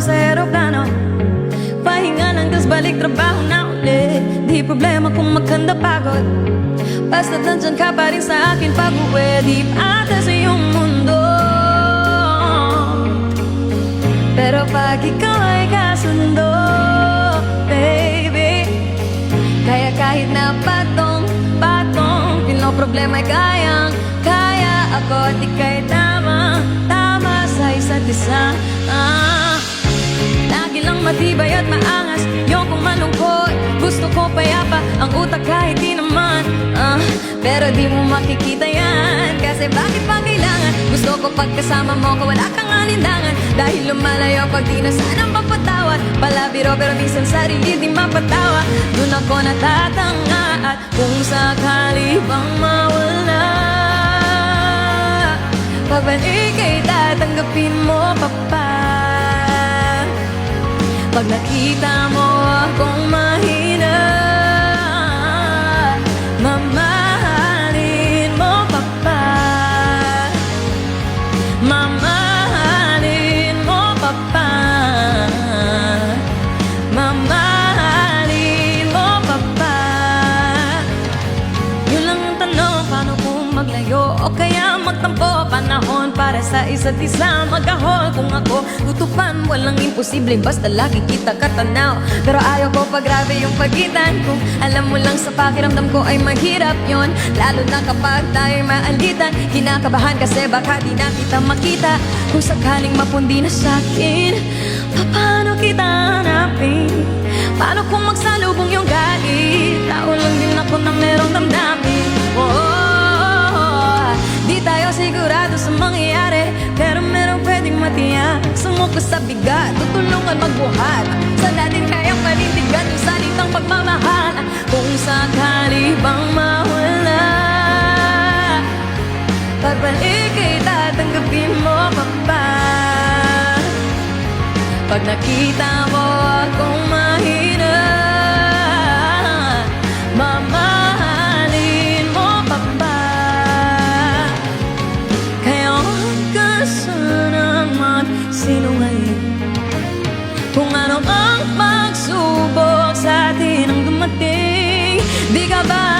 sa eroplano. Pahinga lang, tas balik trabaho na ulit. Di problema kung magkanda pagod, basta't nandyan ka pa rin sa akin pag-uwi. Di ata sa iyong mundo, pero pag ikaw ay kasundo, baby, kaya kahit na patong-patong, pinoproblema ay kayang-kaya. Ako at ika'y tama sa isa't isa. Lagi lang matibay at maangas, yung kung malungkot, gusto ko payapa ang utak kahit di naman. Pero di mo makikita yan, kasi bakit pa kailangan? Gusto ko pagkasama mo ko wala kang alinlangan, dahil lumalayo pag di na sanang papatawad. Palabiro pero minsan sarili di mapatawa. Doon ako natatanga at kung sakali bang mawala, pagbalik ay tatanggapin mo pa pa. Pag nakita mo akong mahina, mamahalin mo pa pa. Mamahalin mo pa pa. Mamahalin mo pa pa. Yun lang ang tanong, paano kung maglayo o kaya magtampo? Panahon para sa isa't isa, magahol kung ako tutupan. Walang imposible, basta lagi kita katanaw. Pero ayaw ko pag grabe yung pagitan, kung alam mo lang sa pakiramdam ko ay mahirap yon. Lalo na kapag tayo'y maalitan, kinakabahan kasi baka di na kita makita. Kung sakaling mapundi na sa'kin, paano kita hanapin? Paano kung magsalubong yung galit? Tao lang din ako na merong damdamin. Di tayo sigurado sa mangyayari, pero merong pwedeng matiyak. Sumuko sa bigat, tutulungan magbuhat. Sa natin kayang panindigan yung salitang pagmamahal. Kung sakali bang mawala, pagbalik ay tatanggapin mo pa pa. Pag nakita mo akong mahina, mamahalin mo pa pa. Kaya huwag ka sanang magsinungaling. Kung ano ang pagsubok sa atin ang dumating, di ka ba